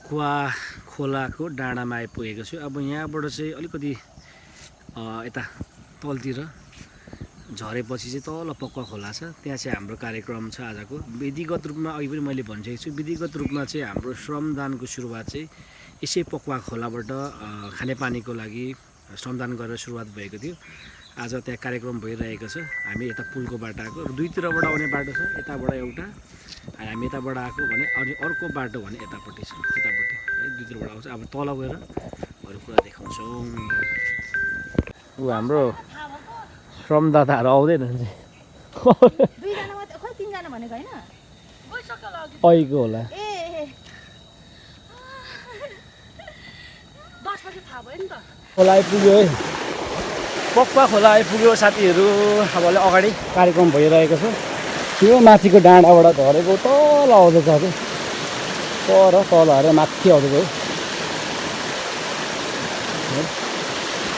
पक्वा खोलाको डाँडामा आइपुगेको छु। अब यहाँबाट चाहिँ अलिकति यता तलतिर झरेपछि चाहिँ तल पक्वा खोला छ, त्यहाँ चाहिँ हाम्रो कार्यक्रम छ आजको। विधिगत रूपमा अघि पनि मैले भनिसकेको छु, विधिगत रूपमा चाहिँ हाम्रो श्रमदानको सुरुवात चाहिँ यसै पक्वा खोलाबाट खानेपानीको लागि श्रमदान गरेर सुरुवात भएको थियो। आज त्यहाँ कार्यक्रम भइरहेको छ। हामी यता पुलको बाटो आएको र दुईतिरबाट आउने बाटो छ, यताबाट एउटा हामी यताबाट आएको भने अनि अर्को बाटो भने यतापट्टि छ, यतापट्टि है दुईतिरबाट आउँछ। अब तल गएर अरू कुरा देखाउँछौँ। ऊ हाम्रो श्रमदाताहरू आउँदैन अहिलेको होला खोला आइपुग्यो है, पक्वा खोला आइपुग्यो साथीहरू। अब अगाडि कार्यक्रम भइरहेको छ। त्यो माथिको डाँडाबाट झरेको तल आउँदैछ अझै पर तल हरे माथि आउँदैछ है।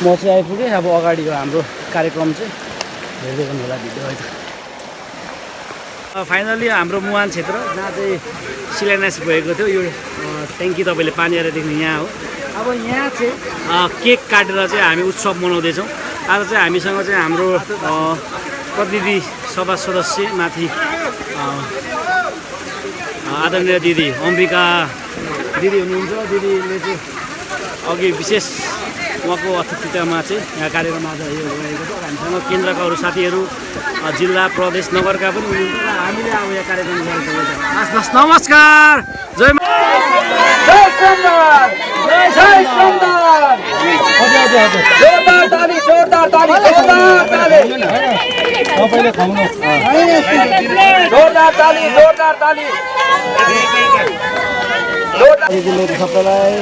म चाहिँ आइपुगेँ। अब अगाडि हाम्रो कार्यक्रम चाहिँ हेर्दै गर्नु होला भिडियो है त। फाइनली हाम्रो मुहान क्षेत्र जहाँ चाहिँ शिलान्यास भएको थियो, यो ट्याङ्की तपाईँले पानी आएर देख्नु यहाँ हो। अब यहाँ चाहिँ केक काटेर चाहिँ हामी उत्सव मनाउँदैछौँ। आज चाहिँ हामीसँग चाहिँ हाम्रो प्रतिनिधि सभा सदस्य माथि आदरणीय दिदी अम्बिका दिदी हुनुहुन्छ। दिदीले चाहिँ अघि विशेष उहाँको अतिथितामा चाहिँ यहाँ कार्यक्रम आज यो भइरहेको छ। हामीसँग केन्द्रका अरू साथीहरू, जिल्ला प्रदेश नगरका पनि हुनुहुन्छ। हामीले अब यहाँ कार्यक्रम गरेको छ। नमस्कार, जय तपाईँले खुवाउनु जोरदार ताली सबैलाई।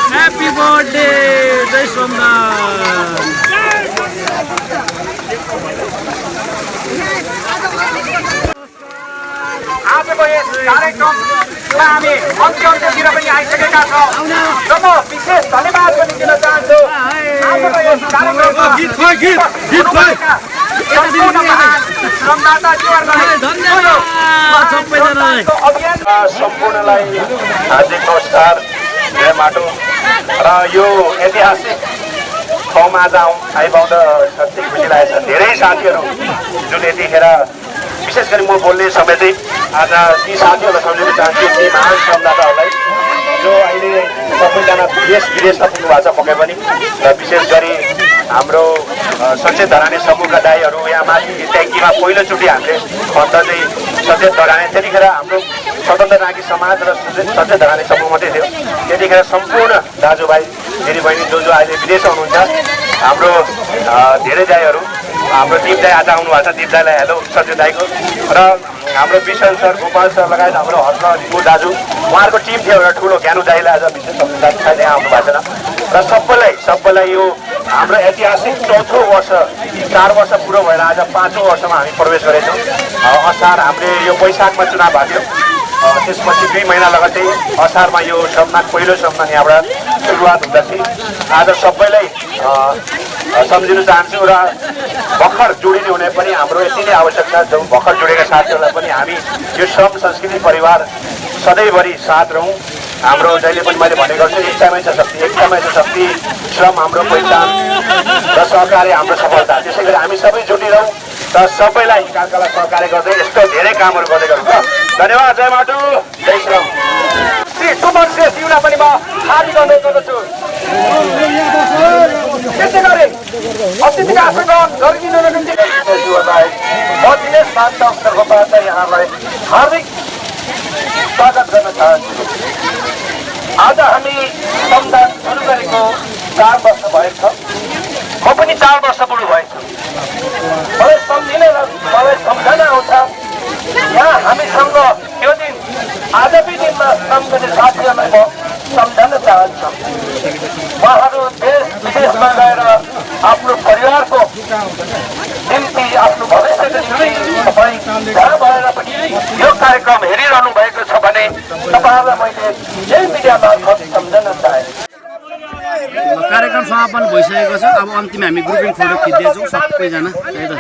ह्याप्पी बर्थडे, जय सोमनाथ। आजको यस कार्यक्रममा हामी अन्त्यतिर पनि आइसकेका छौँ र म विशेष धन्यवाद पनि दिन चाहन्छु। आजको यस कार्यक्रममा सम्पूर्णलाई हार्दिक नमस्कार, जय माटो। र यो ऐतिहासिक ठाउँमा आज आइपाउँदा साँच्चै खुसी लागेको छ। धेरै साथीहरू जुन यतिखेर विशेष गरी म बोल्ने समय चाहिँ आज ती साथीहरूलाई सम्झिन चाहन्छु, ती महान श्रमदाताहरूलाई जो अहिले सबैजना देश विदेशमा पुग्नु भएको छ पक्कै पनि। र विशेष गरी हाम्रो सचेत धराने समूहका दाईहरू यहाँ माथि ट्याङ्कीमा पहिलोचोटि हामीले खन्द चाहिँ सचेत धराने, त्यतिखेर हाम्रो स्वतन्त्र नागरिक समाज र सचेत धराने समूह मात्रै थियो। त्यतिखेर सम्पूर्ण दाजुभाइ दिदीबहिनी जो अहिले विदेशमा हुनुहुन्छ, हाम्रो धेरै दाईहरू, हाम्रो दिप दाई आज आउनु भएको छ। दिप दाईलाई हेलो सचेत दाईको। र हाम्रो विशाल सर, गोपाल सर लगायत हाम्रो हर्क रिपु दाजु, उहाँहरूको टिम थियो एउटा ठुलो, ज्ञानु दाईलाई आज विशेष सम्झिँदा सायद यहाँ आउनु भएको छैन। र सबैलाई यो हाम्रो ऐतिहासिक चौथो वर्ष, 4 वर्ष पुरो भएर आज 5औँ वर्षमा हामी प्रवेश गरेछौँ। असार हामीले यो वैशाखमा चुनाव भएको थियो, त्यसपछि 2 महिना लगत्तै असारमा यो श्रमदान, पहिलो श्रमदान यहाँबाट सुरुवात हुँदछ। आज सबैलाई सम्झिन चाहन्छु र भर्खर जोडिने हुने पनि हाम्रो यति नै आवश्यकता। जो भर्खर जोडेका साथीहरूलाई पनि हामी यो श्रम संस्कृति परिवार सधैँभरि साथ रहौँ। हाम्रो जहिले पनि मैले भनेको छु, एकतामै छ शक्ति, एकतामै छ शक्ति। श्रम हाम्रो पहिचान र सहकार्य हाम्रो सफलता। त्यसै गरी हामी सबै जुटिरहौँ र सबैलाई एकाअर्कालाई सहकार्य गर्दै यस्तो धेरै कामहरू गर्दै गरौँ। धन्यवाद, जय माटो, जय श्रम। श्री सुमन श्रेष्ठज्यूलाई पनि म हार्दिक अनुरोध गर्दछु। त्यसै गरी अतिथिका आसन ग्रहण गरिदिनुको निम्ति म दिनेश मान्ताको तर्फबाट यहाँलाई हार्दिक स्वागत गर्न चाहन्छु। आज हामी श्रमदान सुरु गरेको 4 वर्ष भएको छ। म पनि 4 वर्ष बुढो भएको छु। मलाई सम्झिने र मलाई सम्झना आउँछ यहाँ हामीसँग त्यो दिन आजकै दिनमा श्रम गर्ने साथीहरूलाई म सम्झन चाहन्छु। उहाँहरू देश विदेशमा गएर आफ्नो परिवारको निम्ति, आफ्नो भविष्यको निम्ति तपाईँ जहाँ भएर पनि यो कार्यक्रम हेरिरहनु भएको छ भने भने तपाईँहरूलाई मैले यही मिडिया मार्फत सम्झन चाहे। कार्यक्रम समापन भइसकेको छ। अब अन्तिम हामी ग्रुपिङ फोटो खिच्दैछौँ सबैजना है त,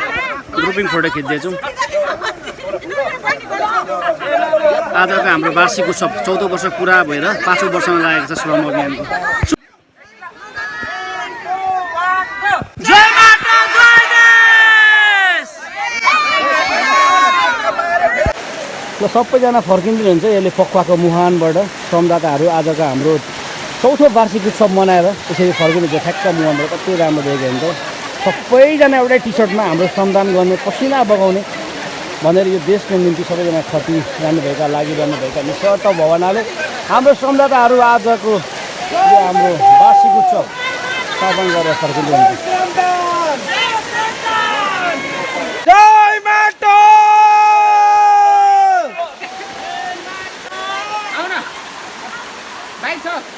ग्रुपिङ फोटो खिच्दैछौँ। आजको हाम्रो वार्षिक उत्सव 14 वर्ष पुरा भएर 5औं वर्षमा लागेको छ श्रम अभियानको। ल सबैजना फर्किँदै हुन्छ। यसले पक्वाको मुहानबाट श्रमदाताहरू आजको हाम्रो 4थो वार्षिक उत्सव मनाएर त्यसरी फर्किनुहुन्छ। ठ्याक्क मुहानबाट कति राम्रो देखेको हुन्छ। सबैजना एउटै टी सर्टमा हाम्रो श्रमदान गर्ने, पसिना बगाउने भनेर यो देशको निम्ति सबैजना खटिरहनुभएका लागिरहनुभएका निस्वार्थ भावनाले हाम्रो श्रमदाताहरू आजको यो हाम्रो वार्षिक उत्सव स्थापन गरेर फर्किँदै हुन्छ। Right, sir.